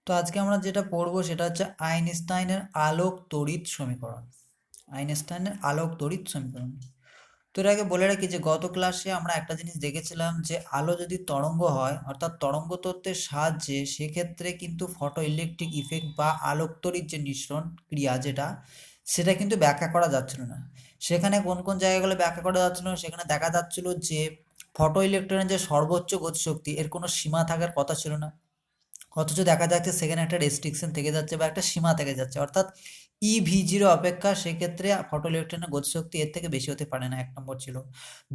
তো আজকে আমরা যেটা পড়বো সেটা হচ্ছে আইনস্টাইনের আলোক তড়িৎ সমীকরণ। আইনস্টাইনের আলোক তড়িৎ সমীকরণ। তো এর আগে বলে রাখি যে গত ক্লাসে আমরা একটা জিনিস দেখেছিলাম যে আলো যদি তরঙ্গ হয় অর্থাৎ তরঙ্গ তত্ত্বের সাহায্যে সেক্ষেত্রে কিন্তু ফটো ইলেকট্রিক ইফেক্ট বা আলোক তড়িৎ যে নিঃসরণ ক্রিয়া সেটা কিন্তু ব্যাখ্যা করা যাচ্ছিল না। সেখানে কোন কোন জায়গাগুলো ব্যাখ্যা করা যাচ্ছিল না, সেখানে দেখা যাচ্ছিল যে ফটো ইলেকট্রনের যে সর্বোচ্চ গতিশক্তি এর কোনো সীমা থাকার কথা ছিল না, অথচ দেখা যাচ্ছে সেখানে একটা রেস্ট্রিকশন থেকে যাচ্ছে বা একটা সীমা থেকে যাচ্ছে, অর্থাৎ ইভি0 অপেক্ষা সেক্ষেত্রে ফটো ইলেকট্রনের গতিশক্তি এর থেকে বেশি হতে পারে না। 1 নম্বর ছিল।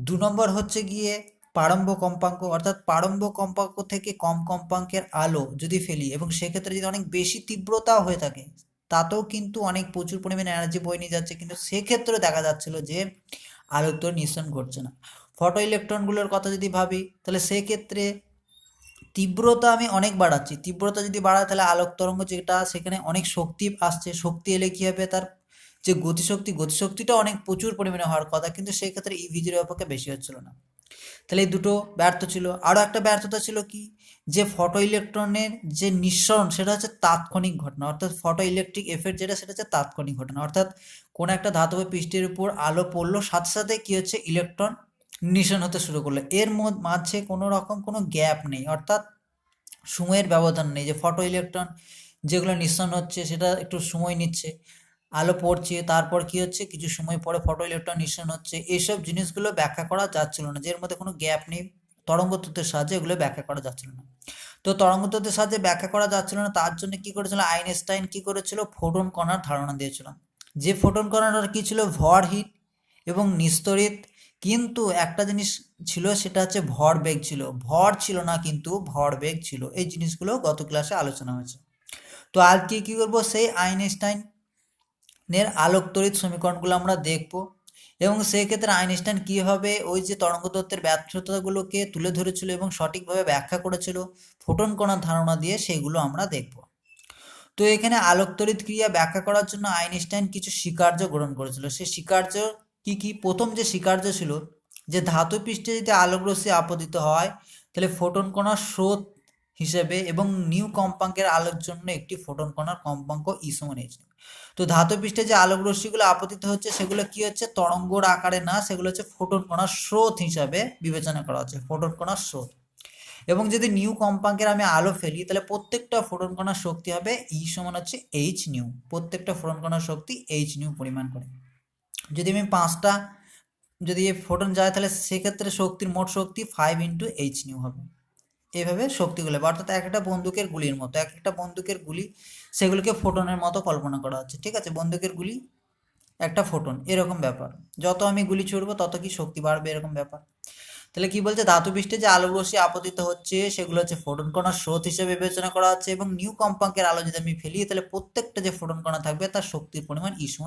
2 নম্বর হচ্ছে গিয়ে প্রারম্ভ কম্পাঙ্ক, অর্থাৎ প্রারম্ভ কম্পাঙ্ক থেকে কম কম্পাঙ্কের আলো যদি ফেলি এবং সেক্ষেত্রে যদি অনেক বেশি তীব্রতা হয়ে থাকে তাতেও কিন্তু অনেক প্রচুর পরিমাণে এনার্জি বয়ে নিয়ে যাচ্ছে, কিন্তু সেক্ষেত্রে দেখা যাচ্ছিল যে আলোক তো নিঃসরণ ঘটছে না। ফটো ইলেকট্রনগুলোর কথা যদি ভাবি তাহলে সেক্ষেত্রে তীব্রতা আমি অনেক বাড়াচ্ছি, তীব্রতা যদি বাড়ায় তাহলে আলোক তরঙ্গ যেটা সেখানে অনেক শক্তি আসছে, শক্তি এলে কী হবে, তার যে গতিশক্তিটা অনেক প্রচুর পরিমাণে হওয়ার কথা, কিন্তু সেই ক্ষেত্রে ইভি0 অপেক্ষা বেশি হচ্ছিল না। তাহলে এই দুটো ব্যর্থ ছিল। আরও একটা ব্যর্থতা ছিল কি, যে ফটো ইলেকট্রনের যে নিঃসরণ সেটা হচ্ছে তাৎক্ষণিক ঘটনা, অর্থাৎ ফটো ইলেকট্রিক এফেক্ট যেটা সেটা হচ্ছে তাৎক্ষণিক ঘটনা, অর্থাৎ কোনো একটা ধাতব পৃষ্ঠের উপর আলো পড়লো সাথে সাথে কী হচ্ছে, ইলেকট্রন নিঃসরণ হতে শুরু করলো, এর মাঝে কোনো রকম কোনো গ্যাপ নেই, অর্থাৎ সময়ের ব্যবধান নেই, যে ফটো ইলেকট্রন যেগুলো নিঃসরণ হচ্ছে সেটা একটু সময় নিচ্ছে, আলো পড়ছে তারপর কি হচ্ছে কিছু সময় পরে ফটো ইলেকট্রন নিঃসরণ হচ্ছে, এইসব জিনিসগুলো ব্যাখ্যা করা যাচ্ছিল না, যে এর মধ্যে কোনো গ্যাপ নেই, তরঙ্গ তত্ত্বের সাহায্যে এগুলো ব্যাখ্যা করা যাচ্ছিল না। তো তরঙ্গ তত্ত্বের সাহায্যে ব্যাখ্যা করা যাচ্ছিল না, তার জন্য কি করেছিল আইনস্টাইন, কি করেছিল ফোটন কণার ধারণা দিয়েছিল, যে ফোটন কণাটার কি ছিল ভরহীন এবং নিস্তড়িত, কিন্তু একটা জিনিস ছিল সেটা হচ্ছে ভরবেগ ছিল, ভর ছিল না কিন্তু ভরবেগ ছিল। এই জিনিসগুলো গত ক্লাসে আলোচনা হয়েছে। তো আজকে কি করব, সেই আইনস্টাইনের আলোক তড়িৎ সমীকরণগুলো আমরা দেখব, এবং সেই ক্ষেত্রে আইনস্টাইন কীভাবে ওই যে তরঙ্গ তত্ত্বের ব্যর্থতাগুলোকে তুলে ধরেছিল এবং সঠিকভাবে ব্যাখ্যা করেছিল ফোটন কণার ধারণা দিয়ে, সেগুলো আমরা দেখব। তো এখানে আলোক তড়িৎ ক্রিয়া ব্যাখ্যা করার জন্য আইনস্টাইন কিছু স্বীকার্য গ্রহণ করেছিল। সেই স্বীকার্য কি কি? প্রথম যে স্বীকার্য ছিল যে ধাতু পৃষ্ঠে যদি আলোক রশ্মি আপতিত হয় তাহলে ফোটন কণার স্রোত হিসেবে এবং নিউ কম্পাঙ্কের আলোর জন্য একটি ফোটন কণার কম্পাঙ্ক ই=h। তো ধাতু পৃষ্ঠে যে আলোক রশ্মিগুলো আপতিত হচ্ছে সেগুলো কি হচ্ছে, তরঙ্গর আকারে না, সেগুলো হচ্ছে ফোটন কণার স্রোত হিসাবে বিবেচনা করা হচ্ছে, ফোটন কণার স্রোত। এবং যদি নিউ কম্পাঙ্কের আমি আলো ফেলি তাহলে প্রত্যেকটা ফোটন কণার শক্তি হবে ই=h নিউ, প্রত্যেকটা ফোটন কণার শক্তি h নিউ পরিমাণ করে। যদি আমি 5টা যদি ফোটন যায় তাহলে সেক্ষেত্রে শক্তির মোট শক্তি 5 × h নিউ হবে। এইভাবে শক্তিগুলো, অর্থাৎ এক একটা বন্দুকের গুলির মতো, এক একটা বন্দুকের গুলি সেগুলোকে ফোটনের মতো কল্পনা করা হচ্ছে, ঠিক আছে, বন্দুকের গুলি একটা ফোটন, এরকম ব্যাপার, যত আমি গুলি ছুড়বো তত কি শক্তি বাড়বে, এরকম ব্যাপার। তাহলে কি বলছে, ধাতু পৃষ্ঠে যে আলোক রশ্মি আপতিত হচ্ছে সেগুলো হচ্ছে ফোটন কণার স্রোত হিসেবে বিবেচনা করা হচ্ছে, এবং নিউ কম্পাঙ্কের আলো যদি আমি ফেলি তাহলে প্রত্যেকটা যে ফোটন কণা থাকবে তার শক্তির পরিমাণ E=h।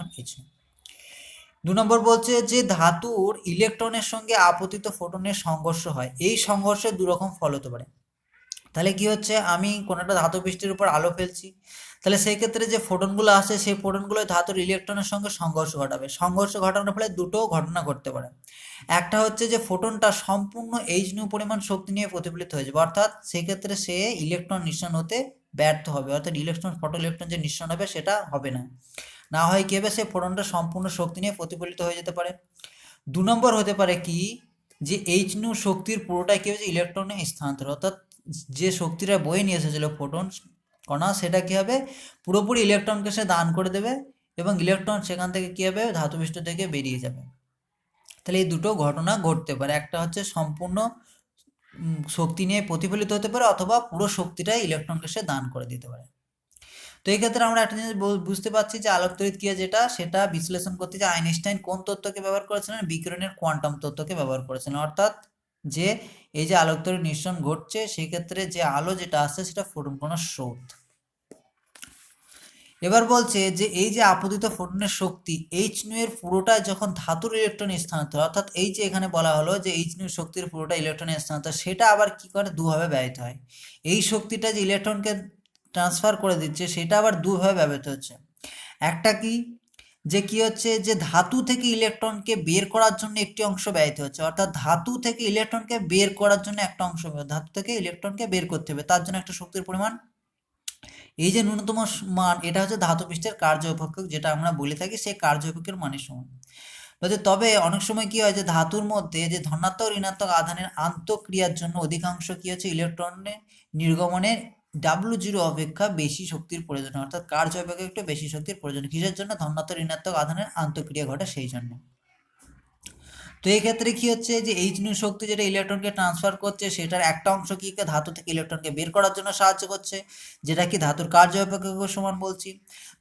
2 নম্বর বলছে যে ধাতুর ইলেকট্রনের সঙ্গে আপতিত ফোটনের সংঘর্ষ হয়, এই সংঘর্ষে দুরকম ফল হতে পারে। তাহলে কি হচ্ছে, আমি কোনো একটা ধাতু পৃষ্ঠের উপর আলো ফেলছি, তাহলে সেই ক্ষেত্রে যে ফোটনগুলো আসে সেই ফোটনগুলো ধাতুর ইলেকট্রনের সঙ্গে সংঘর্ষ ঘটাবে, সংঘর্ষ ঘটানোর ফলে দুটো ঘটনা ঘটতে পারে। একটা হচ্ছে যে ফোটনটা সম্পূর্ণ h নিউ পরিমাণ শক্তি নিয়ে প্রতিফলিত হয়ে যাবে, অর্থাৎ সেক্ষেত্রে সে ইলেকট্রন নিঃসরণ হতে ব্যর্থ হবে, অর্থাৎ ফটো ইলেকট্রন যে নিঃসরণ হবে সেটা হবে না, না হয় কী হবে, সে ফোটনটা সম্পূর্ণ শক্তি নিয়ে প্রতিফলিত হয়ে যেতে পারে। 2 নম্বর হতে পারে কি, যে h নিউ শক্তির পুরোটাই কী হয়েছে ইলেকট্রনে স্থানান্তর, অর্থাৎ যে শক্তিটা বয়ে নিয়ে এসেছিল ফোটন কণা সেটা কী হবে, পুরোপুরি ইলেকট্রনকে সে দান করে দেবে এবং ইলেকট্রন সেখান থেকে কী হবে ধাতুপৃষ্ঠ থেকে বেরিয়ে যাবে। তাহলে এই দুটো ঘটনা ঘটতে পারে, একটা হচ্ছে সম্পূর্ণ শক্তি নিয়ে প্রতিফলিত হতে পারে, অথবা পুরো শক্তিটাই ইলেকট্রনকে সে দান করে দিতে পারে। তো এই ক্ষেত্রে আমরা একটা জিনিস বুঝতে পারছি যে আলোক তড়িৎ ক্রিয়া যেটা সেটা বিশ্লেষণ করতে যে আইনস্টাইন কোন তত্ত্বকে ব্যবহার করেছিলেন, বিকিরণের কোয়ান্টাম তত্ত্বকে ব্যবহার করেছিলেন, অর্থাৎ যে এই যে আলোক তড়িৎ নিঃসরণ ঘটছে সেই ক্ষেত্রে যে আলো যেটা আসছে সেটা ফোটন কণার স্রোত। এবার বলছে যে এই যে আপতিত ফোটনের শক্তি h নিউ এর পুরোটা যখন ধাতুর ইলেকট্রনে স্থানান্তর, অর্থাৎ এই যে এখানে বলা হলো যে h নিউ শক্তির পুরোটা ইলেকট্রনে স্থানান্তর, সেটা আবার কি করে দুভাবে ব্যবহৃত হয়, এই শক্তিটা যে ইলেকট্রনকে ট্রান্সফার করে দিচ্ছে সেটা আবার দুভাবে ব্যবহৃত হচ্ছে। একটা কি, যে কি হচ্ছে যে ধাতু থেকে ইলেকট্রনকে বের করার জন্য একটি অংশ ব্যবহৃত হচ্ছে, অর্থাৎ ধাতু থেকে ইলেকট্রনকে বের করার জন্য একটা অংশ, ধাতু থেকে ইলেকট্রনকে বের করতে হবে, তার জন্য একটা শক্তির পরিমাণ এই যে ন্যূনতম মান, এটা হচ্ছে ধাতু পৃষ্ঠের কার্য অপেক্ষক, যেটা আমরা বলে থাকি সেই কার্য অপেক্ষকের মানের সমান। তবে অনেক সময় কি হয় যে ধাতুর মধ্যে যে ধনাত্মক ঋণাত্মক আধানের আন্তঃক্রিয়ার জন্য অধিকাংশ কি হচ্ছে ইলেকট্রনের নির্গমনে W0 অপেক্ষা বেশি শক্তির প্রয়োজন, অর্থাৎ কার্য অপেক্ষা একটু বেশি শক্তির প্রয়োজন। কিসের জন্য? ধনাত্মক ঋণাত্মক আধানের আন্তঃক্রিয়া ঘটে সেই জন্য। তো এই ক্ষেত্রে কি হচ্ছে যে এইচ নিউ শক্তি যেটা ইলেকট্রনকে ট্রান্সফার করছে, সেটার একটা অংশ কি ধাতু থেকে ইলেকট্রনকে বের করার জন্য সাহায্য করছে, যেটা কি ধাতুর কার্য অপেক্ষকের সমান বলছি।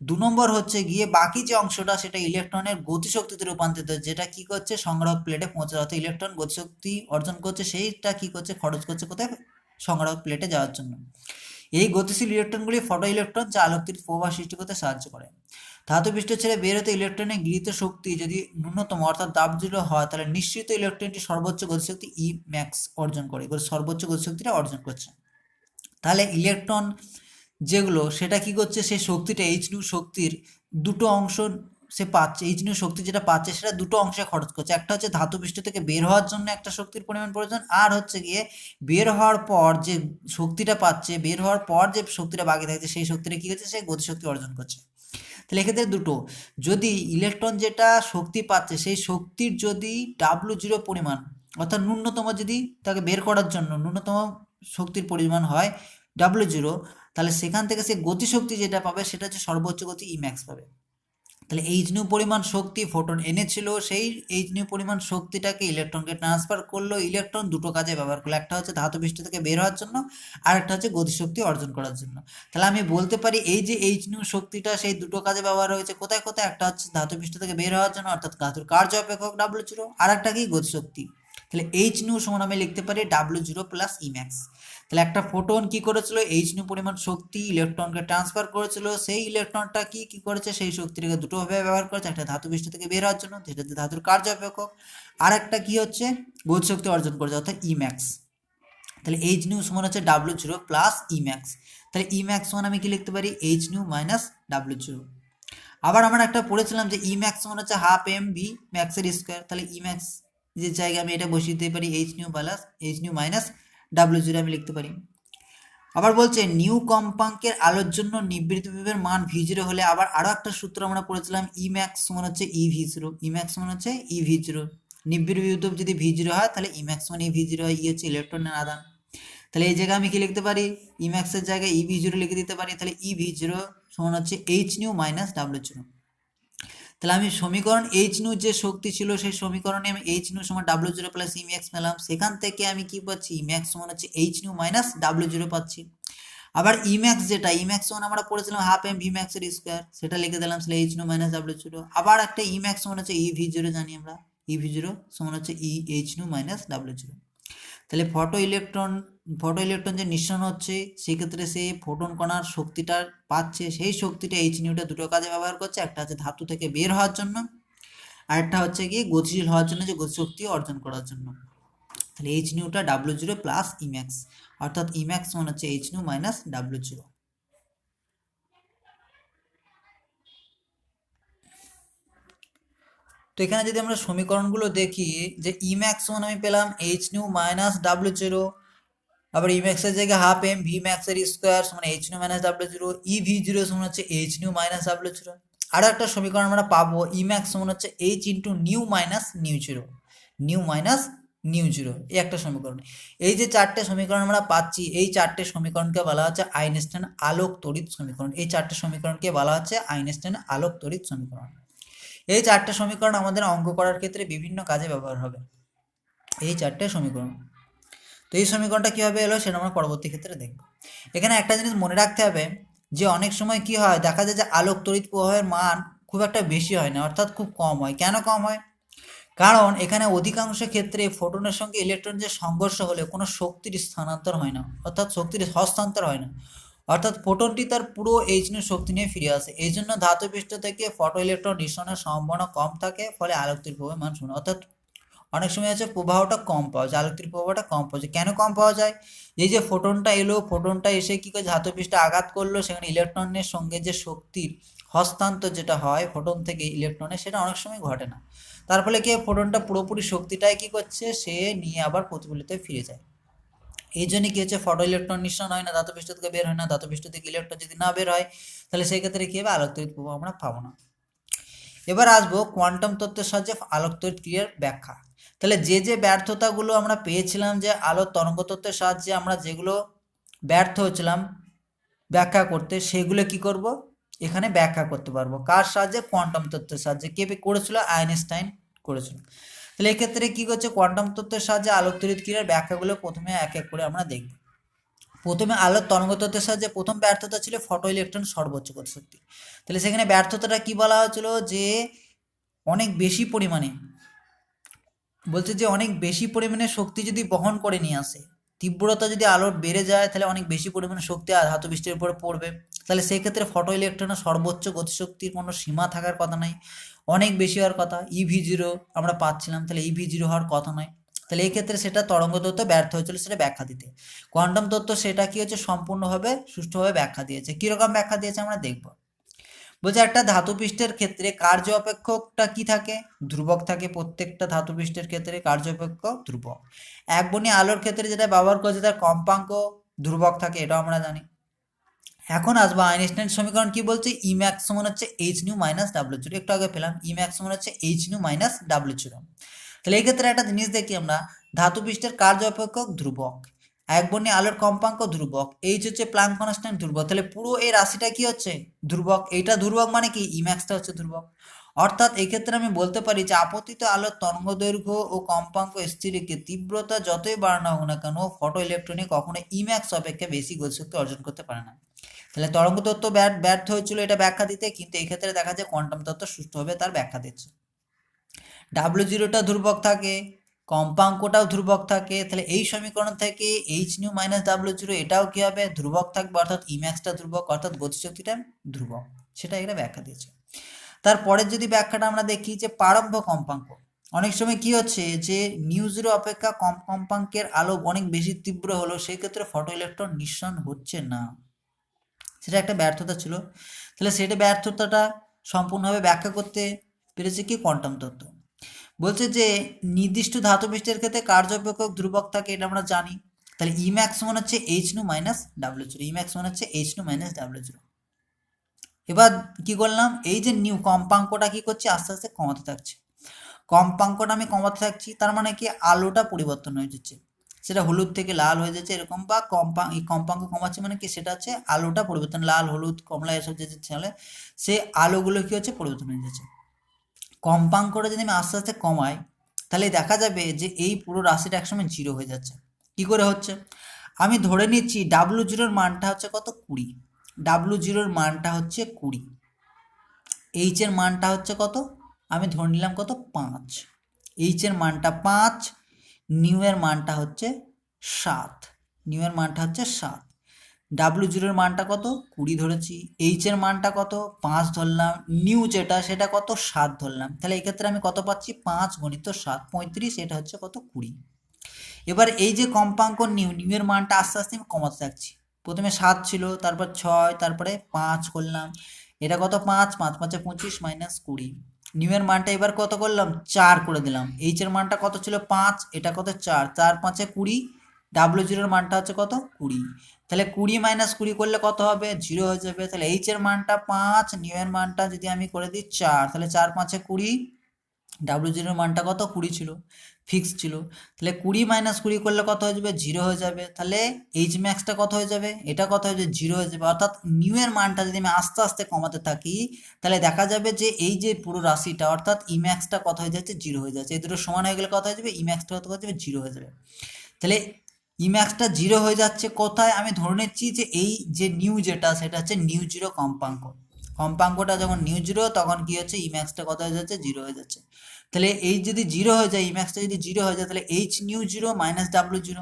2 নম্বর হচ্ছে গিয়ে বাকি যে অংশটা সেটা ইলেকট্রনের গতিশক্তিতে রূপান্তরিত, যেটা কি করছে সংগ্রাহক প্লেটে পৌঁছে, অর্থাৎ ইলেকট্রন গতিশক্তি অর্জন করছে, সেইটা কি করছে খরচ করছে কোথায়? সংগ্রাহক প্লেটে যাওয়ার জন্য। এই গতিশীল ইলেকট্রনগুলি ফটো ইলেকট্রন যা আলোকচিত প্রবাহ সৃষ্টি করতে সাহায্য করে। ধাতু পৃষ্ঠ ছেড়ে বের হতে ইলেকট্রনের গৃহীত শক্তি যদি ন্যূনতম অর্থাৎ W0 হয়, তাহলে নিশ্চিত ইলেকট্রনটি সর্বোচ্চ গতিশক্তি E max অর্জন করে, সর্বোচ্চ গতিশক্তিটা অর্জন করছে। তাহলে ইলেকট্রন যেগুলো সেটা কি করছে, সেই শক্তিটা এইচ নিউ শক্তির দুটো অংশ সে পাচ্ছে, এইচ নিউ শক্তি যেটা পাচ্ছে সেটা দুটো অংশে খরচ করছে। একটা হচ্ছে ধাতু পৃষ্ঠ থেকে বের হওয়ার জন্য একটা শক্তির পরিমাণ প্রয়োজন, আর হচ্ছে গিয়ে বের হওয়ার পর যে শক্তিটা পাচ্ছে, বের হওয়ার পর যে শক্তিটা বাকি থাকছে সেই শক্তিটা কি করছে, সে গতিশক্তি অর্জন করছে। তাহলে এক্ষেত্রে দুটো, যদি ইলেকট্রন যেটা শক্তি পাচ্ছে সেই শক্তির যদি W0 পরিমাণ অর্থাৎ ন্যূনতম যদি তাকে বের করার জন্য ন্যূনতম শক্তির পরিমাণ হয় W0, তাহলে সেখান থেকে সে গতিশক্তি যেটা পাবে সেটা হচ্ছে সর্বোচ্চ গতি E max পাবে। তাহলে এইচ নিউ পরিমাণ শক্তি ফোটন এনেছিল, সেই এইচ নিউ পরিমাণ শক্তিটাকে ইলেকট্রনকে ট্রান্সফার করলো, ইলেকট্রন দুটো কাজে ব্যবহার করলো, একটা হচ্ছে ধাতু পৃষ্ঠ থেকে বের হওয়ার জন্য, আর একটা হচ্ছে গতিশক্তি অর্জন করার জন্য। তাহলে আমি বলতে পারি এই যে এইচ নিউ শক্তিটা সেই দুটো কাজে ব্যবহার হয়েছে কোথায় কোথায়, একটা হচ্ছে ধাতু পৃষ্ঠ থেকে বের হওয়ার জন্য অর্থাৎ ধাতুর কার্য অপেক্ষক W0, আর একটা কি গতিশক্তি। তাহলে এইচ নিউ সমান আমি লিখতে পারি W0 প্লাস E max। তাহলে একটা ফোটন কি করেছিল, এইচ নিউ পরিমাণ শক্তি ইলেকট্রনকে ট্রান্সফার করেছিল, সেই ইলেকট্রনটা কি করেছে, সেই শক্তিটাকে দুটোভাবে ব্যবহার করেছে, একটা ধাতু পৃষ্ঠ থেকে বের হওয়ার জন্য যেটা ধাতুর কার্য অপেক্ষক, আর একটা কি হচ্ছে গতিশক্তি অর্জন করেছে অর্থাৎ E max। তাহলে এইচ নিউ সমান হচ্ছে W0 প্লাস E max। তাহলে E max সমান আমি কি লিখতে পারি, এইচ নিউ মাইনাস W0। আবার আমরা একটা পড়েছিলাম যে E max সমান হচ্ছে হাফ এম ভি ম্যাক্সের স্কোয়ার। তাহলে E max যে জায়গায় আমি এটা বসিয়ে দিতে পারি H new plus H nu minus W0 আমি লিখতে পারি। আবার বলছে নিউ কম্পাঙ্কের আলোর জন্য নিবৃত্ত বিভবের মান V0 হলে আবার আরো একটা সূত্র আমরা পড়েছিলাম E max সমান হচ্ছে EV0। E max সমান হচ্ছে EV0, নিবৃত্ত বিভব যদি V0 হয় তাহলে E max সমান EV0 হয়। ই হচ্ছে ইলেকট্রনের আদান। তাহলে এই জায়গায় আমি কি লিখতে পারি, E max এর জায়গায় EV0 লিখে দিতে পারি। তাহলে EV0 সমান হচ্ছে H নিউ মাইনাস W0। তাহলে আমি সমীকরণ এইচ নিউ যে শক্তি ছিল সেই সমীকরণে আমি এইচ নিউ সমান W0 প্লাস E max পেলাম, সেখান থেকে আমি কি পাচ্ছি, E max সমান হচ্ছে এইচ নিউ মাইনাস W0 পাচ্ছি। আবার E max যেটা E max সমান আমরা পড়েছিলাম হাফ এম ভি ম্যাক্স এর স্কোয়ার, সেটা লিখে দিলাম সেটা এইচ নিউ মাইনাস W0। আবার একটা E max সমান হচ্ছে EV0 জানি আমরা, EV0 সমান হচ্ছে এইচ নিউ মাইনাস W0। তাহলে ফটো ইলেকট্রন যে নিঃসরণ হচ্ছে সেক্ষেত্রে সে ফোটন কণার শক্তিটা পাচ্ছে, সেই শক্তিটা এইচ নিউটা দুটো কাজে ব্যবহার করছে, একটা হচ্ছে ধাতু থেকে বের হওয়ার জন্য, আর একটা হচ্ছে গিয়ে গতিশীল হওয়ার জন্য যে গতিশক্তি অর্জন করার জন্য। তাহলে এইচ নিউটা W0 প্লাস E max, অর্থাৎ E max সমান হচ্ছে এইচ নিউ মাইনাস W0। তো এখানে যদি আমরা সমীকরণগুলো দেখি যে E max সমান আমি পেলাম এইচ নিউ মাইনাস W0, আবার E max এর জায়গায় হাফ এম ভি ম্যাক্স এর স্কোয়ার সমান H nu minus W0, EV0 সমান হচ্ছে এইচ নিউ মাইনাস W0। আর একটা সমীকরণ আমরা পাবো E max সমান হচ্ছে H into new minus new zero, new minus new zero, এই একটা সমীকরণ। এই যে চারটে সমীকরণ আমরা পাচ্ছি, এই চারটে সমীকরণকে বলা হচ্ছে আইনস্টাইন আলোক তড়িৎ সমীকরণ। এই চারটে সমীকরণকে বলা হচ্ছে আইনস্টাইন আলোক তড়িৎ সমীকরণ। এই চারটে সমীকরণ আমাদের অঙ্ক করার ক্ষেত্রে বিভিন্ন কাজে ব্যবহার হবে, এই চারটে সমীকরণ। তো এই সমীকরণটা কীভাবে এলো সেটা আমরা পরবর্তী ক্ষেত্রে দেখব। এখানে একটা জিনিস মনে রাখতে হবে যে অনেক সময় কি হয়, দেখা যায় যে আলোক তড়িৎ প্রবাহের মান খুব একটা বেশি হয় না, অর্থাৎ খুব কম হয়। কেন কম হয়? কারণ এখানে অধিকাংশ ক্ষেত্রে ফোটনের সঙ্গে ইলেকট্রন যে সংঘর্ষ হলে কোনো শক্তির স্থানান্তর হয় না, অর্থাৎ শক্তির হস্তান্তর হয় না, অর্থাৎ ফোটনটি তার পুরো এইচ নিউ শক্তি নিয়ে ফিরে আসে। এই জন্য ধাতু পৃষ্ঠ থেকে ফটো ইলেকট্রন নিঃসরণের সম্ভাবনা কম থাকে, ফলে আলোক তড়িৎ প্রবাহের মান শূন্য। অর্থাৎ অনেক সময় আছে প্রবাহটা কম পাওয়া যায়, আলোক তড়িৎ প্রবাহটা কম পাওয়া যায়। কেন কম পাওয়া যায়? এই যে ফোটনটা এলো, ফোটনটা এসে কি করে ধাতু পৃষ্ঠে আঘাত করলো, সেখানে ইলেকট্রনের সঙ্গে যে শক্তির হস্তান্তর যেটা হয় ফোটন থেকে ইলেকট্রনে, সেটা অনেক সময় ঘটে না। তার ফলে কি ফোটনটা পুরোপুরি শক্তিটাই কি করছে, সে নিয়ে আবার প্রতিফলিত ফিরে যায়। এই জন্য কি হচ্ছে, ফটো ইলেকট্রন নিঃসরণ হয় না, ধাতু পৃষ্ঠ থেকে বের হয় না, ধাতু পৃষ্ঠ থেকে ইলেকট্রন যদি না বের হয় তাহলে সেই ক্ষেত্রে কি হবে, আলোক তড়িৎ প্রবাহ আমরা পাবো না। এবার আসবো কোয়ান্টাম তত্ত্বের সাহায্যে আলোক তড়িৎ ক্রিয়ার ব্যাখ্যা। তাহলে যে যে ব্যর্থতাগুলো আমরা পেয়েছিলাম, যে আলোর তরঙ্গ তত্ত্বের সাহায্যে আমরা যেগুলো ব্যর্থ হচ্ছিলাম ব্যাখ্যা করতে, সেগুলো কি করব, এখানে ব্যাখ্যা করতে পারবো। কার সাহায্যে? কোয়ান্টাম তত্ত্বের সাহায্যে। কে করেছিল? আইনস্টাইন করেছিল। তাহলে এক্ষেত্রে কি করছে, কোয়ান্টাম তত্ত্বের সাহায্যে আলোক তড়িৎ ক্রিয়ার ব্যাখ্যাগুলো প্রথমে এক এক করে আমরা দেখব। প্রথমে আলোর তরঙ্গ তত্ত্বের সাহায্যে প্রথম ব্যর্থতা ছিল ফটো ইলেকট্রন সর্বোচ্চ গতিশক্তি। তাহলে সেখানে ব্যর্থতাটা কি বলা হয়েছিল, যে অনেক বেশি পরিমাণে, বলছে যে অনেক বেশি পরিমাণে শক্তি যদি বহন করে নিয়ে আসে, তীব্রতা যদি আলোর বেড়ে যায় তাহলে অনেক বেশি পরিমাণে শক্তি ধাতু পৃষ্ঠের উপরে পড়বে। তাহলে সেই ক্ষেত্রে ফটো ইলেকট্রনের সর্বোচ্চ গতিশক্তির কোনো সীমা থাকার কথা নয়, অনেক বেশি হওয়ার কথা। ইভি 0 আমরা পাচ্ছিলাম, তাহলে ইভি 0 হওয়ার কথা নয়। তাহলে এই ক্ষেত্রে সেটা তরঙ্গ তত্ত্ব ব্যর্থ হয়েছিল সেটা ব্যাখ্যা দিতে। কোয়ান্টাম তত্ত্ব সেটা কি হচ্ছে, সম্পূর্ণভাবে সুষ্ঠুভাবে ব্যাখ্যা দিয়েছে। কীরকম ব্যাখ্যা দিয়েছে আমরা দেখব। বলছে একটা ধাতু পৃষ্ঠের ক্ষেত্রে কার্য অপেক্ষকটা কি থাকে, ধ্রুবক থাকে। প্রত্যেকটা ধাতু পৃষ্ঠের ক্ষেত্রে কার্য অপেক্ষক ধ্রুবক। একবর্ণী আলোর ক্ষেত্রে যেটা ব্যবহার করছে তার কম্পাঙ্ক ধ্রুবক থাকে, এটাও আমরা জানি। এখন আসবো আইনস্টাইন সমীকরণ কি বলছে, ইম্যাক্স সমান হচ্ছে এইচ নিউ মাইনাস ডাব্লিউ0। একটু আগে পেলাম ইম্যাক্স সমান হচ্ছে এইচ নিউ মাইনাস ডাব্লিউ0। তাহলে এই ক্ষেত্রে একটা জিনিস দেখি আমরা, ধাতু পৃষ্ঠের কার্য অপেক্ষক ধ্রুবক, একবর্ণী আলোর কম্পাঙ্ক ধ্রুবক, এইচ হচ্ছে প্লাঙ্ক কনস্ট্যান্ট ধ্রুবক। তাহলে পুরো এই রাশিটা কি হচ্ছে, ধ্রুবক। এইটা ধ্রুবক মানে কি, ইম্যাক্সটা হচ্ছে ধ্রুবক। অর্থাৎ এই ক্ষেত্রে আমি বলতে পারি যে আপতিত আলোর তরঙ্গ দৈর্ঘ্য ও কম্পাঙ্ক স্থির রেখে তীব্রতা যতই বাড়ানো হোক না কেন, ফটো ইলেকট্রনিক কখনো ইম্যাক্স অপেক্ষা বেশি গতিশক্তি অর্জন করতে পারে না। তাহলে তরঙ্গ তত্ত্ব ব্যর্থ হয়েছিল এটা ব্যাখ্যা দিতে, কিন্তু এই ক্ষেত্রে দেখা যায় কোয়ান্টাম তত্ত্ব সুষ্ঠুভাবে তার ব্যাখ্যা দিচ্ছে। ডাব্লিউ0টা ধ্রুবক থাকে, কম্পাঙ্কটাও ধ্রুবক থাকে। তাহলে এই সমীকরণ থেকে এইচ নিউ মাইনাস ডাব্লিউ0 এটাও কি হবে, ধ্রুবক থাকবে। অর্থাৎ ইম্যাক্সটা ধ্রুবক, অর্থাৎ গতিশক্তিটা ধ্রুবক। সেটা এখানে ব্যাখ্যা দিয়েছে। তারপরের যদি ব্যাখ্যাটা আমরা দেখি, যে প্রারম্ভ কম্পাঙ্ক, অনেক সময় কি হচ্ছে যে নিউ 0 অপেক্ষা কম কম্পাঙ্কের আলো অনেক বেশি তীব্র হলো, সেই ক্ষেত্রে ফটো ইলেকট্রন নিঃসরণ হচ্ছে না, সেটা একটা ব্যর্থতা ছিল। তাহলে সেটা ব্যর্থতাটা সম্পূর্ণভাবে ব্যাখ্যা করতে পেরেছে কি, কোয়ান্টাম তত্ত্ব। বলছে যে নির্দিষ্ট ধাতু পৃষ্ঠের ক্ষেত্রে কার্য অপেক্ষক ধ্রুবক থাকে, এটা আমরা জানি। তাহলে ইম্যাক্স সমান হচ্ছে এইচ নিউ মাইনাস ডাব্লিউ0। ইম্যাক্স সমান হচ্ছে এইচ নিউ মাইনাস ডাব্লিউ0। এবার কি করলাম, এই যে নিউ কম্পাঙ্কটা কি করছে, আস্তে আস্তে কমাতে থাকছে। কম্পাঙ্কটা আমি কমাতে থাকছি, তার মানে কি আলোটা পরিবর্তন হয়ে যাচ্ছে, সেটা হলুদ থেকে লাল হয়ে যাচ্ছে এরকম। বা এই কম্পাঙ্ক কমাচ্ছে মানে কি, সেটা হচ্ছে আলোটা পরিবর্তন, লাল হলুদ কমলা এসব যে চলে, সেই আলোগুলো কি হচ্ছে, পরিবর্তন হয়ে যাচ্ছে। কম্পাঙ্কটা যদি আমি আস্তে আস্তে কমাই, তাহলে দেখা যাবে যে এই পুরো রাশিটা একসময় 0 হয়ে যাচ্ছে। কি করে হচ্ছে, আমি ধরে নিচ্ছি ডাব্লিউ0 মানটা হচ্ছে কত, 20। ডাব্লিউ0 মানটা হচ্ছে 20, এইচ এর মানটা হচ্ছে কত, আমি ধরে নিলাম কত, 5। এইচ এর মানটা 5, নিউ এর মানটা হচ্ছে 7। নিউ এর মানটা হচ্ছে 7, ডাব্লিউ0 এর মানটা কত, 20 ধরেছি। এইচ এর মানটা কত, 5 ধরলাম। নিউ যেটা সেটা কত, 7 ধরলাম। তাহলে এক্ষেত্রে আমি কত পাচ্ছি, 5 গুণিত 7 35, এটা হচ্ছে কত, 20। এবার এই যে কম্পাঙ্ক নিউ এর মানটা আস্তে আস্তে আমি কমাতে থাকছি। প্রথমে 7 ছিল, তারপর 6, তারপরে 5 করলাম। এটা কত, 5 5 5 25 মাইনাস 20। নিউ এর মানটা এবার কত করলাম, 4 করে দিলাম। এইচ এর মানটা কত ছিল, 5, এটা কত, 4 4 5 20। ডাব্লিউ0 এর মানটা হচ্ছে কত, 20। তাহলে 20 মাইনাস 20 করলে কত হবে, 0 হয়ে যাবে। তাহলে এইচ এর মানটা 5, নিউ এর মানটা যদি আমি করে দিই 4, তাহলে 4 5 20। ডাব্লিউ0 এর মানটা কত, 20 ছিল, ফিক্স ছিল। তাহলে 20 মাইনাস 20 করলে কত হয়ে যাবে, 0 হয়ে যাবে। তাহলে এইচ ম্যাক্সটা কত হয়ে যাবে, এটা কত হয়ে যাবে, 0 হয়ে যাবে। অর্থাৎ নিউ এর মানটা যদি আমি আস্তে আস্তে কমাতে থাকি, তাহলে দেখা যাবে যে এই যে পুরো রাশিটা, অর্থাৎ ই ম্যাক্সটা কত হয়ে যাচ্ছে, 0 হয়ে যাচ্ছে। এই দুটো সমান হয়ে গেলে কত হয়ে যাবে, ই ম্যাক্সটা কত হয়ে যাবে, 0 হয়ে যাবে। তাহলে ই ম্যাক্সটা 0 হয়ে যাচ্ছে কোথায়, আমি ধরে নিচ্ছি যে এই যে নিউ যেটা সেটা হচ্ছে নিউ 0 কম্পাঙ্ক। কম্পাঙ্কটা যখন নিউ 0, তখন কি হচ্ছে, ই ম্যাক্সটা কত হয়ে যাচ্ছে, 0 হয়ে যাচ্ছে। তাহলে এই যদি 0 হয়ে যায়, ই ম্যাক্সটা যদি 0 হয়ে যায়, তাহলে H nu 0 minus W.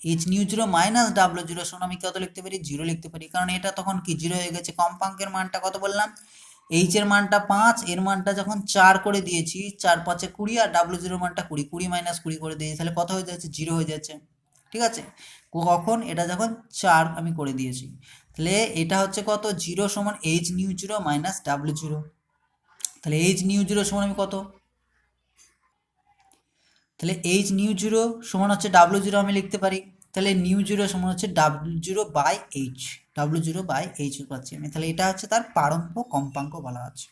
H nu 0 minus W সমান আমি কত লিখতে পারি, 0 লিখতে পারি, কারণ এটা তখন কি 0 হয়ে গেছে। কম্পাঙ্কের মানটা কত বললাম, এইচ এর মানটা 5, এর মানটা যখন 4 করে দিয়েছি, 4 5 20, আর ডাব্লিউ0 মানটা 20, 20 মাইনাস 20 করে দিয়েছি, তাহলে কত হয়ে যাচ্ছে, 0 হয়ে যাচ্ছে। ঠিক আছে, কখন, এটা যখন 4 আমি করে দিয়েছি। তাহলে এটা হচ্ছে কত, 0 সমান এইচ নিউ 0 মাইনাস ডাব্লিউ0। তাহলে এইচ নিউ 0 সমান আমি কত, তাহলে এইচ নিউ 0 সমান হচ্ছে ডাব্লিউ 0 আমি লিখতে পারি। তাহলে নিউ জিরো সমান হচ্ছে W0/H পাচ্ছি আমি, তাহলে এটা হচ্ছে তার প্রারম্ভ কম্পাঙ্ক বলা আছে।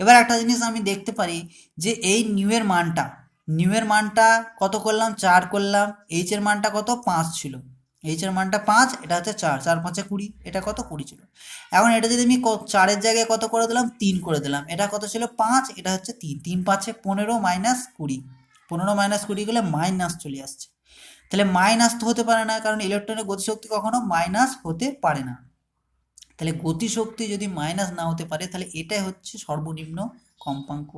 এবার একটা জিনিস আমি দেখতে পারি যে এই নিউ এর মানটা কত করলাম, 4 করলাম, এইচ এর মানটা কত, 5 ছিল, এইচ এর মানটা 5, এটা হচ্ছে 4, 4 5 20, এটা কত 20 ছিল। এখন এটা যদি আমি 4-এর জায়গায় কত করে দিলাম, 3 করে দিলাম, এটা কত ছিল 5, এটা হচ্ছে 3, 3 5 15 মাইনাস 20, 15 মাইনাস 20 গেলে মাইনাস চলে আসছে। তাহলে মাইনাস তো হতে পারে না, কারণ ইলেকট্রনের গতিশক্তি কখনো মাইনাস হতে পারে না। তাহলে গতিশক্তি যদি মাইনাস না হতে পারে, তাহলে এটাই হচ্ছে সর্বনিম্ন কম্পাঙ্ক,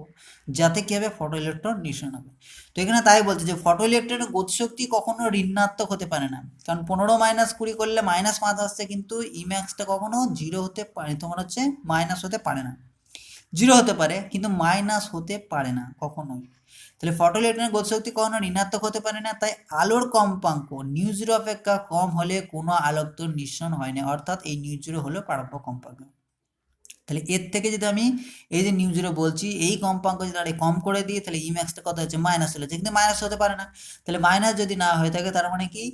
যাতে কি হবে, ফটো ইলেকট্রন নিঃসরণ হবে। তো এখানে তাই বলছে যে ফটো ইলেকট্রনের গতিশক্তি কখনো ঋণাত্মক হতে পারে না, কারণ 15 মাইনাস 20 করলে -5 আসছে, কিন্তু ইম্যাক্সটা কখনো জিরো হতে পারে, তোমার হচ্ছে মাইনাস হতে পারে না, জিরো হতে পারে কিন্তু মাইনাস হতে পারে না কখনোই। তাহলে ফটো ইলেকট্রনের গতিশক্তি কখনো ঋণাত্মক হতে পারে না, তাই আলোর কম্পাঙ্ক নিউ জিরো অপেক্ষা কম হলে কোনো আলোক তড়িৎ নিঃসরণ হয় না, অর্থাৎ এই নিউ জিরো হলো প্রারম্ভ কম্পাঙ্ক। তাহলে এর থেকে যদি আমি এই যে নিউ জিরো বলছি, এই কম্পাঙ্ক যদি আরে কম করে দিই, তাহলে ইম্যাক্সটা কত হচ্ছে, মাইনাস চলে যাচ্ছে, কিন্তু মাইনাস হতে পারে না। তাহলে মাইনাস যদি না হয়ে থাকে, তার মানে কি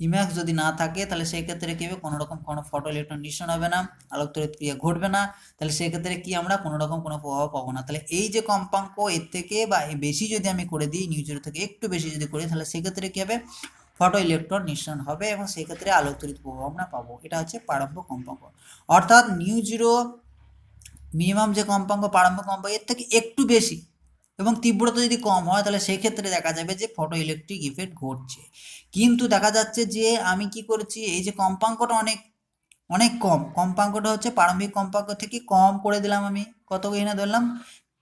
ইম্যাক্স যদি না থাকে, তাহলে সেই ক্ষেত্রে কি হবে, কোনো রকম কোনো ফটো ইলেকট্রন নিঃসরণ হবে না, আলোক তড়িৎ ক্রিয়া ঘটবে না। তাহলে সেই ক্ষেত্রে কি আমরা কোনো রকম কোনো প্রভাব পাবো না। তাহলে এই যে কম্পাঙ্ক এর থেকে বা বেশি যদি আমি করে দিই, নিউ জিরো থেকে একটু বেশি যদি করি, তাহলে সেক্ষেত্রে কি হবে, ফটো ইলেকট্রন নিঃসরণ হবে এবং সেক্ষেত্রে আলোক তড়িৎ প্রভাব আমরা পাবো। এটা হচ্ছে প্রারম্ভ কম্পাঙ্ক। অর্থাৎ নিউ জিরো মিনিমাম যে কম্পাঙ্ক, প্রারম্ভ কম্পাঙ্ক, এর থেকে একটু বেশি এবং তীব্রতা যদি কম হয়, তাহলে সেই ক্ষেত্রে দেখা যাবে যে ফটো ইলেকট্রিক ইফেক্ট ঘটছে। কিন্তু দেখা যাচ্ছে যে আমি কি করেছি, এই যে কম্পাঙ্কটা অনেক অনেক কম, কম্পাঙ্কটা হচ্ছে প্রারম্ভিক কম্পাঙ্ক থেকে কম করে দিলাম, আমি কত এখানে ধরলাম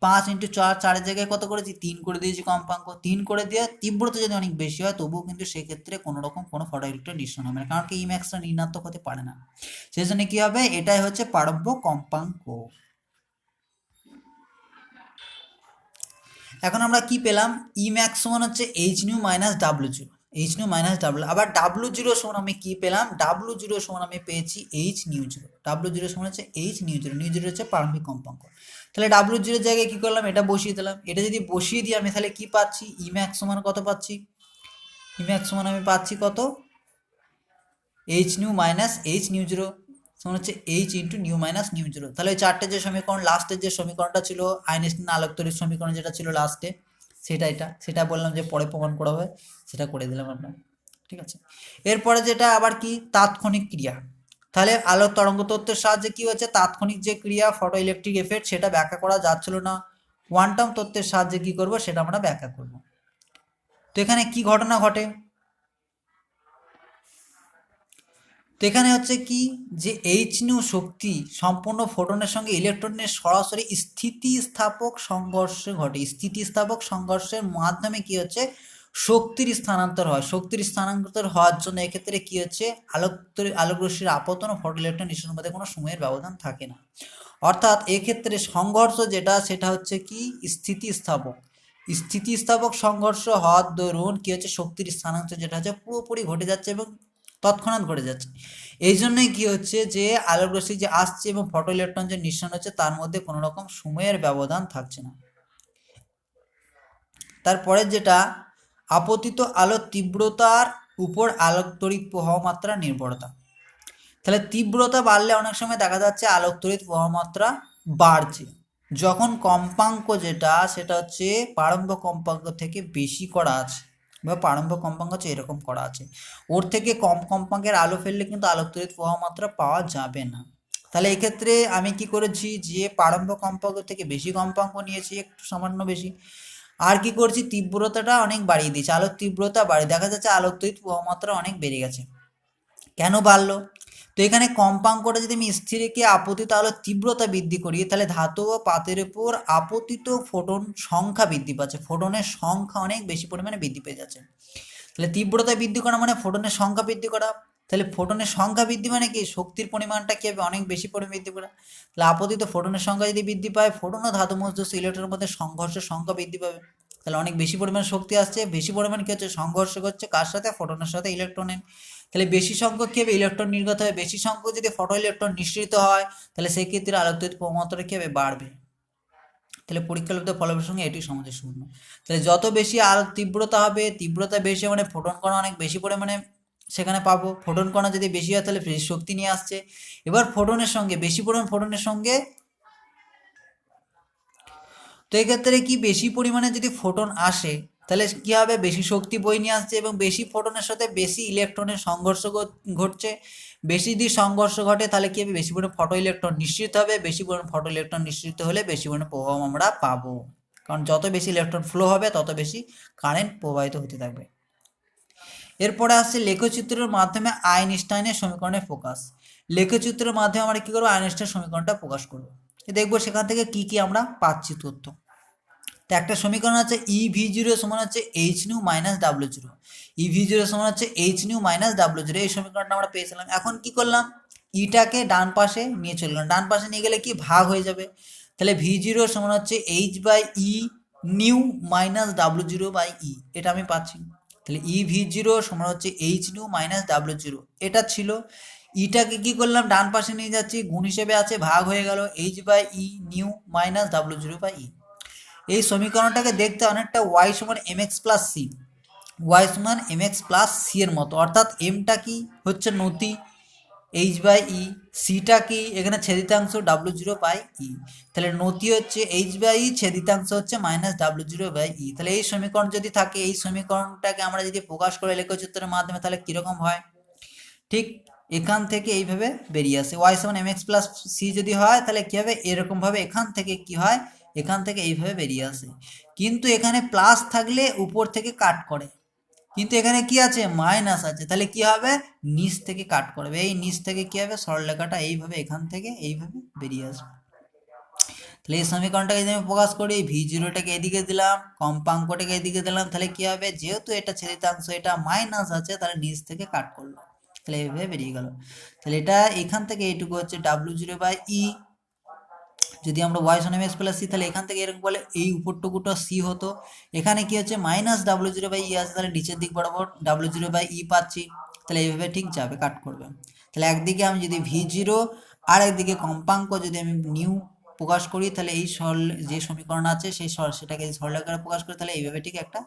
5 × 4, 4-এর জায়গায় কত করেছি, 3 করে দিয়েছি কম্পাঙ্ক, 3 করে দিয়ে তীব্রতা যদি অনেক বেশি হয়, তবুও কিন্তু সেক্ষেত্রে কোনো রকম কোনো ফটো ইলেকট্রন নিঃসরণ হবে না, কারণ কি ইম্যাক্সটা ঋণাত্মক হতে পারে না। সেই জন্য কি হবে, এটাই হচ্ছে প্রারম্ভ কম্পাঙ্ক। এখন আমরা কি পেলাম, ই ম্যাক্স সমান হচ্ছে H nu minus W zero, H nu minus W. আবার ডাব্লু জিরো সমান আমি কি পেলাম, ডাব্লু জিরো সমান আমি পেয়েছি H new zero, W zero সমান হচ্ছে H new zero, new zero হচ্ছে প্রারম্ভিক কম্পাঙ্ক। তাহলে ডাব্লু জিরোর জায়গায় কি করলাম, এটা বসিয়ে দিলাম, এটা যদি বসিয়ে দিই আমি, তাহলে কি পাচ্ছি, ই ম্যাক্স সমান কত পাচ্ছি, ই ম্যাক্স সমান আমি পাচ্ছি কত, H nu minus H new zero সমান হচ্ছে H into new minus new zero. তাহলে ওই চারটে যে সমীকরণ, লাস্টের যে সমীকরণটা ছিল আইনস্টাইন আলোক তড়িৎ সমীকরণ যেটা ছিল লাস্টে, সেটা বললাম যে পরে প্রমাণ করা হবে, সেটা করে দিলাম আমরা। ঠিক আছে, এরপরে যেটা আবার কি, তাৎক্ষণিক ক্রিয়া। তাহলে আলোক তরঙ্গ তত্ত্বের সাহায্যে কি হচ্ছে, তাৎক্ষণিক যে ক্রিয়া ফটো ইলেকট্রিক এফেক্ট, সেটা ব্যাখ্যা করা যাচ্ছিল না, কোয়ান্টাম তত্ত্বের সাহায্যে কি করব, সেটা আমরা ব্যাখ্যা করব। তো এখানে কি ঘটনা ঘটে, তো এখানে হচ্ছে কি, যে এইচ নিউ শক্তি সম্পূর্ণ ফোটনের সঙ্গে ইলেকট্রনের সরাসরি স্থিতিস্থাপক সংঘর্ষে ঘটে, স্থিতিস্থাপক সংঘর্ষের মাধ্যমে কি হচ্ছে, শক্তির স্থানান্তর হয়, শক্তির স্থানান্তর হওয়ার জন্য এক্ষেত্রে কি হচ্ছে, আলোক রশ্মির আপতন ও ফটো ইলেকট্রন নিঃসরণের মধ্যে কোনো সময়ের ব্যবধান থাকে না। অর্থাৎ এক্ষেত্রে সংঘর্ষ যেটা, সেটা হচ্ছে কি স্থিতিস্থাপক, স্থিতিস্থাপক সংঘর্ষ হওয়ার দরুন কি হচ্ছে, শক্তির স্থানান্তর যেটা হচ্ছে পুরোপুরি ঘটে যাচ্ছে এবং তৎক্ষণাৎ ঘটে যাচ্ছে। এই জন্যই কি হচ্ছে, যে আলোক রশ্মি যে আসছে এবং ফটো ইলেকট্রন যে নিঃসরণ হচ্ছে, তার মধ্যে কোনো রকম সময়ের ব্যবধান থাকছে না। তারপরে যেটা, আপতিত আলোর তীব্রতার উপর আলোক তড়িৎ প্রবাহ মাত্রা নির্ভরতা। তাহলে তীব্রতা বাড়লে অনেক সময় দেখা যাচ্ছে আলোক তড়িৎ প্রবাহ মাত্রা বাড়ছে, যখন কম্পাঙ্ক যেটা, সেটা হচ্ছে প্রারম্ভ কম্পাঙ্ক থেকে বেশি করা আছে, বা প্রারম্ভ কম্পাঙ্ক হচ্ছে এরকম করা আছে, ওর থেকে কম কম্পাঙ্কের আলো ফেললে কিন্তু আলোক তড়িৎ প্রবাহ মাত্রা পাওয়া যাবে না। তাহলে এক্ষেত্রে আমি কি করেছি, যে প্রারম্ভ কম্পাঙ্ক থেকে বেশি কম্পাঙ্ক নিয়েছি, একটু সামান্য বেশি, আর কি করছি, তীব্রতাটা অনেক বাড়িয়ে দিয়েছি, আলোক তীব্রতা বাড়িয়ে, দেখা যাচ্ছে আলোক তড়িৎ প্রবাহ মাত্রা অনেক বেড়ে গেছে। কেন বাড়লো, তো এখানে কম্পাঙ্কটা যদি আমি স্থির রেখে আপতিত আলোর তীব্রতা বৃদ্ধি করি, তাহলে ধাতু ও পাতের উপর আপতিত ফোটন সংখ্যা বৃদ্ধি পাচ্ছে, ফোটনের সংখ্যা অনেক বেশি পরিমাণে বৃদ্ধি পেয়ে যাচ্ছে। তাহলে তীব্রতা বৃদ্ধি করা মানে ফোটনের সংখ্যা বৃদ্ধি করা, তাহলে ফোটনের সংখ্যা বৃদ্ধি মানে কি, শক্তির পরিমাণটা কি হবে, অনেক বেশি পরিমাণে বৃদ্ধি করা। তাহলে আপতিত ফোটনের সংখ্যা যদি বৃদ্ধি পায়, ফোটন ও ধাতু মধ্যস্থ ইলেকট্রনের মধ্যে সংঘর্ষের সংখ্যা বৃদ্ধি পাবে, তাহলে অনেক বেশি পরিমাণ শক্তি আসছে, বেশি পরিমাণ কি হচ্ছে, সংঘর্ষ করছে কার সাথে, ফোটনের সাথে, ইলেকট্রনের। তাহলে বেশি সংখ্যক কি হবে, ইলেকট্রন নির্গত হবে, বেশি সংখ্যক যদি ফটো ইলেকট্রন নিঃসৃত হয়, তাহলে সেই ক্ষেত্রে আলোক তড়িৎ প্রবণতা কি হবে, বাড়বে। তাহলে পরীক্ষালব্ধ ফলাফলের সঙ্গে এটি সামঞ্জস্যপূর্ণ। তাহলে যত বেশি আলোক তীব্রতা হবে, তীব্রতা বেশি মানে ফোটন কণা অনেক বেশি পরিমাণে সেখানে পাবো। ফোটন কণা যদি বেশি হয় তাহলে বেশি শক্তি নিয়ে আসছে। এবার ফোটনের সঙ্গে বেশি পরিমাণ ফোটনের সঙ্গে, তো এক্ষেত্রে কি বেশি পরিমাণে যদি ফোটন আসে তাহলে কি হবে, বেশি শক্তি বই নিয়ে আসছে এবং বেশি ফোটনের সাথে বেশি ইলেকট্রনের সংঘর্ষ ঘটছে। বেশি যদি সংঘর্ষ ঘটে তাহলে কি হবে, বেশি পরিমাণে ফটো ইলেকট্রন নিঃসৃত হবে। বেশি পরিমাণে ফটো ইলেকট্রন নিঃসৃত হলে বেশি পরিমাণে প্রভাব আমরা পাবো, কারণ যত বেশি ইলেকট্রন ফ্লো হবে তত বেশি কারেন্ট প্রবাহিত হতে থাকবে। এরপরে আসছে লেখচিত্রের মাধ্যমে আইনস্টাইনের সমীকরণের প্রকাশ। লেখচিত্রের মাধ্যমে আমরা কি করবো, আইনস্টাইনের সমীকরণটা প্রকাশ করবো। দেখবো সেখান থেকে কি কি আমরা পাচ্ছি তথ্য। তো একটা সমীকরণ আছে ই ভি জিরো সমান হচ্ছে H nu minus W zero, ই ভি জিরো সমান হচ্ছে H nu minus W zero, এই সমীকরণটা আমরা পেয়েছিলাম। এখন কি করলাম, ইটাকে ডান পাশে নিয়ে চলে গেলাম, ডান পাশে নিয়ে গেলে কি ভাগ হয়ে যাবে, তাহলে ভি জিরো সমান হচ্ছে H by E nu minus W zero by E, এটা আমি পাচ্ছি। তাহলে ই ভি জিরো সমান হচ্ছে H nu minus W zero, এটা ছিল। ইটাকে কি করলাম, ডান পাশে নিয়ে যাচ্ছি, গুণ হিসেবে আছে, ভাগ হয়ে গেল, H by E nu minus W zero by E. এই সমীকরণটাকে দেখতে অনেকটা ওয়াই সমান M X plus C, Y সমান এম এক্স প্লাস সি এর মতো, অর্থাৎ এমটা কি হচ্ছে নতি এইচ বাই ই, সিটা কি এখানে ছেদিতাংশ ডাব্লিউ জিরো বাই ই, তাহলে নতি হচ্ছে এইচ বাই ই, ছেদিতাংশ হচ্ছে মাইনাস ডাব্লিউ জিরো বাই ই। তাহলে এই সমীকরণ যদি থাকে, এই সমীকরণটাকে আমরা যদি প্রকাশ করে লেখচিত্রের মাধ্যমে তাহলে কীরকম হয়, ঠিক এখান থেকে এইভাবে বেরিয়ে আসে। ওয়াই সমান এম এক্স প্লাস সি যদি হয় তাহলে কী হবে, এরকমভাবে এখান থেকে কি হয়, এখান থেকে এইভাবে বেরিয়ে আসে। কিন্তু এখানে প্লাস থাকলে উপর থেকে কাট করে, কিন্তু এখানে কি আছে, মাইনাস আছে, তাহলে কি হবে, নিচ থেকে কাট করবে, এই নিচ থেকে কি হবে, সরলরেখাটা এইভাবে এখান থেকে এইভাবে বেরিয়ে আসবে। তাহলে এই সমীকরণটাকে যদি আমি প্রকাশ করি, ভি জিরোটাকে এদিকে দিলাম, কম্পাঙ্কটাকে এদিকে দিলাম, তাহলে কি হবে, যেহেতু এটা ছেদিতাংশ, এটা মাইনাস আছে, তাহলে নিচ থেকে কাট করলো, তাহলে এইভাবে বেরিয়ে গেল। তাহলে এটা এখান থেকে এইটুকু হচ্ছে ডাব্লিউ জিরো বাই ই। যদি আমরা ওয়াই সমান এম এক্স প্লাস সি, তাহলে এখান থেকে এরকম বলে এই উপরটুকুটা সি হতো, এখানে কি হচ্ছে মাইনাস ডাব্লিউ জিরো বাই ই আছে, তাহলে নিচের দিক বরাবর ডাব্লিউ জিরো বাই ই পাচ্ছি, তাহলে এইভাবে ঠিক যাবে, কাট করবে। তাহলে একদিকে আমি যদি ভি জিরো আর একদিকে কম্পাঙ্ক যদি আমি নিউ প্রকাশ করি, তাহলে এই সরল যে সমীকরণ আছে সেই সেটাকে সরলরেখায় প্রকাশ করি, তাহলে এইভাবে ঠিক একটা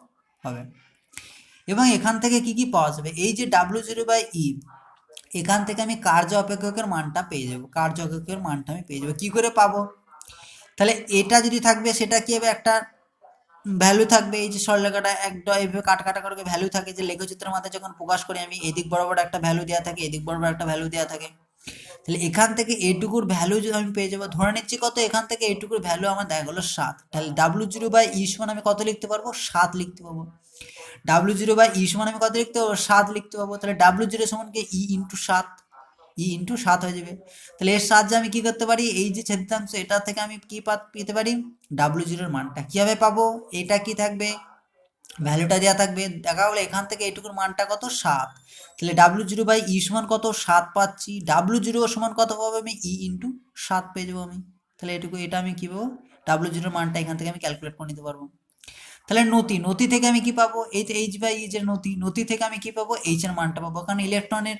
হবে। এবং এখান থেকে কি কি পাওয়া যাবে, এই যে ডাব্লিউ জিরো বাই ই, এখান থেকে আমি কার্য অপেক্ষকের মানটা পেয়ে যাবো, কার্য অপেক্ষকের মানটা আমি পেয়ে যাবো। কি করে পাবো, তাহলে এটা যদি থাকবে সেটা কি হবে, একটা ভ্যালু থাকবে, এই যে সরলরেখাটা একটা এইভাবে কাটা কাটা করে ভ্যালু থাকে, যে লেখচিত্রের মাথায় যখন প্রকাশ করি আমি, এদিক বরাবর একটা ভ্যালু দেওয়া থাকে, এদিক বরাবর একটা ভ্যালু দেওয়া থাকে। তাহলে এখান থেকে এইটুকুর ভ্যালু যদি আমি পেয়ে যাবো, ধরে নিচ্ছি কত, এখান থেকে এইটুকুর ভ্যালু আমার দেখা গেলো 7, তাহলে ডাব্লিউ জিরো বাই ই সমান আমি কত লিখতে পারবো, 7 লিখতে পারবো। ডাব্লিউ জিরো বাই ই সমান আমি কত লিখতে পারবো, 7 লিখতে পারবো। তাহলে ডাব্লিউ জিরো সমান কি ই ইন্টু 7, ই ইন্টু 7 হয়ে যাবে। তাহলে এর সাহায্যে আমি কি করতে পারি, এই যে ছেদিতাংশ এটা থেকে আমি কি পেতে পারি, ডাব্লিউ জিরোর মানটা কীভাবে পাবো, এটা কি থাকবে, ভ্যালুটা দেওয়া থাকবে, দেখা হলো এখান থেকে এইটুকুর মানটা কত, 7, তাহলে ডাব্লিউ জিরো বাই ই সমান কত, 7 পাচ্ছি, ডাব্লিউ জিরো সমান কত পাবো আমি, ই ইন্টু 7 পেয়ে যাবো আমি। তাহলে এটুকু, এটা আমি কী পাবো, ডাব্লিউ জিরোর মানটা এখান থেকে আমি ক্যালকুলেট করে নিতে পারবো। তাহলে নতি থেকে আমি কি পাবো, এই যে এইচ বাই ই যে নতি থেকে আমি কি পাবো, এইচ এর মানটা পাবো, কারণ ইলেকট্রনের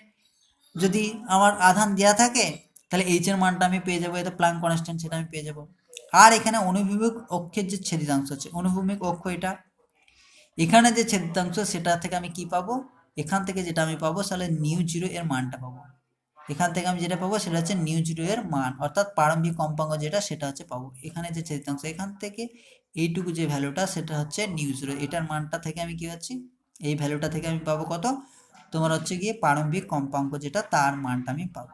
যদি আমার আধান দেওয়া থাকে তাহলে এইচ এর মানটা আমি পেয়ে যাবো, এটা প্লাঙ্ক কনস্ট্যান্ট, সেটা আমি পেয়ে যাবো। আর এখানে অনুভূমিক অক্ষের যে ছেদিতাংশ আছে, অনুভূমিক অক্ষ এটা, এখানে যে ছেদিতাংশ সেটা থেকে আমি কি পাবো, এখান থেকে যেটা আমি পাবো তাহলে নিউ জিরো এর মানটা পাবো, এখান থেকে আমি যেটা পাবো সেটা হচ্ছে নিউ জিরো এর মান, অর্থাৎ প্রারম্ভিক কম্পাঙ্ক যেটা সেটা হচ্ছে পাবো। এখানে যে ছেদিতাংশ, এখান থেকে এইটুকু যে ভ্যালুটা সেটা হচ্ছে নিউ জিরো, এটার মানটা থেকে আমি কি হচ্ছে, এই ভ্যালুটা থেকে আমি পাবো কত, তোমার হচ্ছে গিয়ে প্রারম্ভিক কম্পাঙ্ক যেটা, তার মানটা আমি পাবো।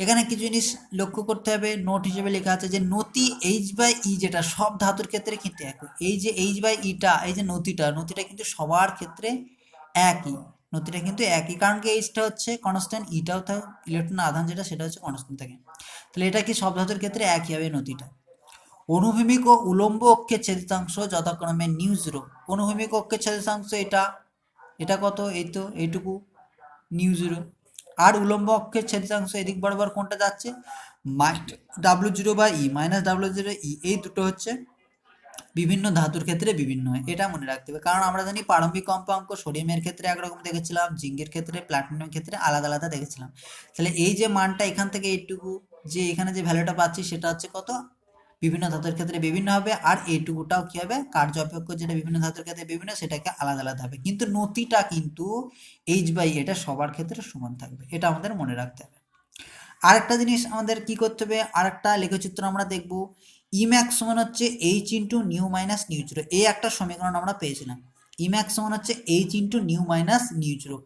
এখানে কিছু জিনিস লক্ষ্য করতে হবে, নোট হিসেবে লেখা আছে যে নতি এইচ বাই ই যেটা সব ধাতুর ক্ষেত্রে কিন্তু একই, এই যে এইচ বাই ইটা, এই যে নতিটা কিন্তু সবার ক্ষেত্রে একই, নতিটা কিন্তু একই, কারণ কি এইচটা হচ্ছে কনস্ট্যান্ট, ইটাও থাকে ইলেকট্রন আধান যেটা সেটা হচ্ছে কনস্ট্যান্ট থাকে, তাহলে এটা কি সব ধাতুর ক্ষেত্রে একই হবে নতিটা। অনুভূমিক ও উলম্ব অক্ষের ছেদিতাংশ যথাক্রমে নিউ জিরো, অনুভূমিক অক্ষের ছেদিতাংশ এটা, এটা কত, এই তো এইটুকু নিউ জিরো, আর উলম্ব অক্ষের ছেদিতাংশ এদিক বরাবর কোনটা যাচ্ছে, ডাব্লিউ জিরো বা ই মাইনাস ডাব্লিউ জিরো ই, এই দুটো হচ্ছে বিভিন্ন ধাতুর ক্ষেত্রে বিভিন্ন হয়, এটা মনে রাখতে হবে, কারণ আমরা জানি প্রারম্ভিক কম্পাঙ্ক সোডিয়ামের ক্ষেত্রে একরকম দেখেছিলাম, জিঙ্কের ক্ষেত্রে, প্লাটিনামের ক্ষেত্রে আলাদা আলাদা দেখেছিলাম। তাহলে এই যে মানটা এখান থেকে এইটুকু যে এখানে যে ভ্যালুটা পাচ্ছি সেটা হচ্ছে কত, বিভিন্ন ধাতুর ক্ষেত্রে বিভিন্ন হবে, আর এইটুকুটাও কি হবে, কার্য অপেক্ষ যেটা বিভিন্ন ধাতুর ক্ষেত্রে বিভিন্ন, সেটাকে আলাদা আলাদা হবে, কিন্তু নতিটা কিন্তু h/a এটা সবার ক্ষেত্রে সমান থাকবে, এটা আমাদের মনে রাখতে হবে। আরেকটা জিনিস আমাদের কি করতে হবে, আরেকটা লেখচিত্র আমরা দেখব, ইম্যাক্স সমান হচ্ছে H into new minus new zero, এই একটা সমীকরণ আমরা পেয়েছিলাম। ইম্যাক্স সমান হচ্ছে H into new minus new zero,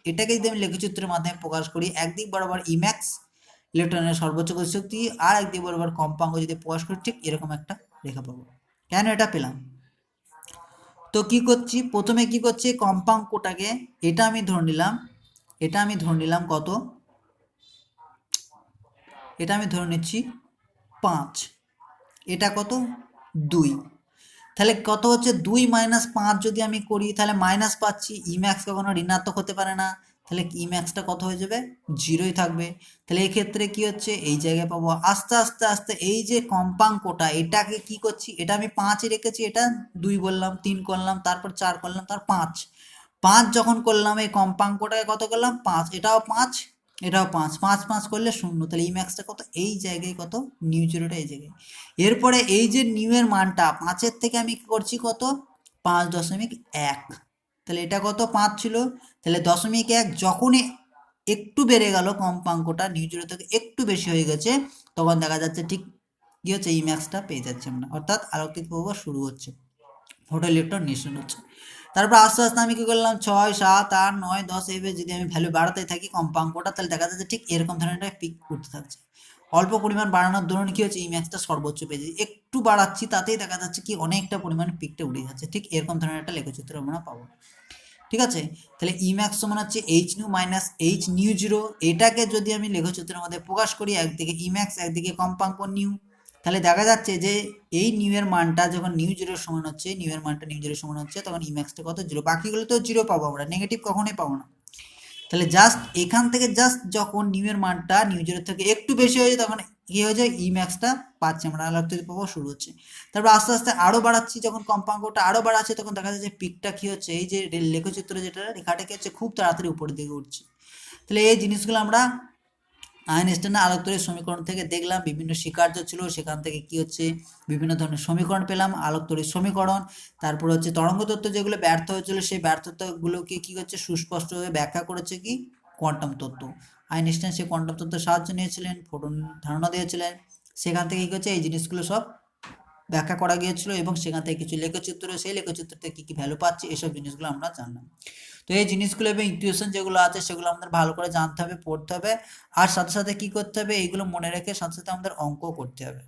এটাকে যদি আমি লেখচিত্রের মাধ্যমে প্রকাশ করি, একদিক বরাবর ইম্যাক্স ইলেকট্রনের সর্বোচ্চ গতিশক্তি, আর একদিক বরাবর কম্পাঙ্ক যদি প্রকাশ করি, ঠিক এরকম একটা রেখা পাবো। কেন এটা পেলাম? তো কি করছি, প্রথমে কি করছি, কম্পাঙ্কটাকে এটা আমি ধরে নিলাম, এটা আমি ধরে নিলাম কত, এটা আমি ধরে নিচ্ছি 5, এটা কত 2, তাহলে কত হচ্ছে 2 মাইনাস 5 যদি আমি করি তাহলে মাইনাস পাচ্ছি, ইম্যাক্স কখনো ঋণাত্মক হতে পারে না, তাহলে ইম্যাক্সটা কত হয়ে যাবে, জিরোই থাকবে। তাহলে এই ক্ষেত্রে কি হচ্ছে, এই জায়গায় পাবো আস্তে আস্তে আস্তে এই যে কম্পাঙ্কটা, এটাকে কি করছি, এটা আমি 5 রেখেছি, এটা 2 বললাম, 3 করলাম, তারপর 4 করলাম, তারপর 5, 5 যখন করলাম এই কম্পাঙ্কটাকে কত করলাম 5, এটাও 5, এটাও 5, 5 5 করলে 0, তাহলে এই ম্যাক্সটা কত, এই জায়গায় কত, নিউ জিরোটা এই জায়গায়। এরপরে এই যে নিউ এর মানটা 5-এর থেকে আমি কি করছি কত, 5.1, তাহলে এটা কত 5 ছিল, তাহলে 0.1 যখনই একটু বেড়ে গেল কম্পাঙ্কটা, নিউ জিরো থেকে একটু বেশি হয়ে গেছে, তখন দেখা যাচ্ছে ঠিক কি হচ্ছে, এই ম্যাক্সটা পেয়ে যাচ্ছে আমরা, অর্থাৎ আলোকিত প্রবাহ শুরু হচ্ছে, ফটো ইলেকট্রন নিঃসরণ হচ্ছে। তারপর আস্তে আস্তে আমি কি করলাম, 6 7 8 9 10 এইভাবে যদি আমি ভ্যালু বাড়াতে থাকি কম্পাঙ্কটা, তাহলে দেখা যাচ্ছে ঠিক এরকম ধরনের একটা পিক করতে থাকছে। অল্প পরিমাণ বাড়ানোর দরুন কি হচ্ছে, এই ম্যাক্সটা সর্বোচ্চ পেয়ে যাচ্ছে, একটু বাড়াচ্ছি তাতেই দেখা যাচ্ছে কি অনেকটা পরিমাণ পিকটা উঠে যাচ্ছে, ঠিক এরকম ধরনের একটা লেখচিত্র আমরা পাবো। ঠিক আছে, তাহলে ইম্যাক্স সমান হচ্ছে H nu minus H new zero, এটাকে যদি আমি লেখচিত্রের মধ্যে প্রকাশ করি, একদিকে ইম্যাক্স একদিকে কম্পাঙ্ক নিউ, তাহলে দেখা যাচ্ছে যে এই নিউ এর মানটা যখন নিউ জিরোর সমান হচ্ছে, নিউ এর মানটা নিউ জিরোর সমান হচ্ছে, তখন ইম্যাক্সটা কত, জিরো, বাকিগুলো তো জিরো পাবো আমরা, নেগেটিভ কখনোই পাবো না। তাহলে জাস্ট এখান থেকে জাস্ট যখন নিউ এর মানটা নিউ জিরো থেকে একটু বেশি হয়ে যায়, তখন কি হয়ে যায়, ই ম্যাক্সটা পাচ্ছি আমরা, আলোকিত প্রবাহ শুরু হচ্ছে। তারপর আস্তে আস্তে আরো বাড়াচ্ছি, যখন কম্পাঙ্কটা আরো বাড়াচ্ছে, তখন দেখা যাচ্ছে পিকটা কি হচ্ছে, এই যে লেখচিত্র যেটা রেখাটা কি হচ্ছে, খুব তাড়াতাড়ি উপরের দিকে উঠছে। তাহলে এই জিনিসগুলো আমরা আইনস্টাইনের আলোকতড়িৎ সমীকরণ থেকে দেখলাম, বিভিন্ন স্বীকার্য ছিল, সেখান থেকে কি হচ্ছে, বিভিন্ন ধরনের সমীকরণ পেলাম, আলোকতড়িৎ সমীকরণ। তারপর হচ্ছে তরঙ্গ তত্ত্ব যেগুলো ব্যর্থ হয়েছিল, সেই ব্যর্থতাগুলোকে কি হচ্ছে, সুস্পষ্টভাবে ব্যাখ্যা করেছে কি, কোয়ান্টাম তত্ত্ব। আইনস্টাইন সেই কোয়ান্টাম তত্ত্বের সাহায্য নিয়েছিলেন, ফোটন ধারণা দিয়েছিলেন, সেখান থেকে কি হচ্ছে, এই জিনিসগুলো সব ব্যাখ্যা করা গিয়েছিল, এবং সেখান থেকে কিছু লেখচিত্র, সেই লেখচিত্র থেকে কী কী ভ্যালু পাচ্ছি, এসব জিনিসগুলো আমরা জানলাম। তো এই জিনিসগুলো এবং ইকুয়েশন যেগুলো আছে সেগুলো আমাদের ভালো করে জানতে হবে, পড়তে হবে, আর সাথে সাথে কী করতে হবে, এইগুলো মনে রেখে সাথে সাথে আমাদের অঙ্ক করতে হবে।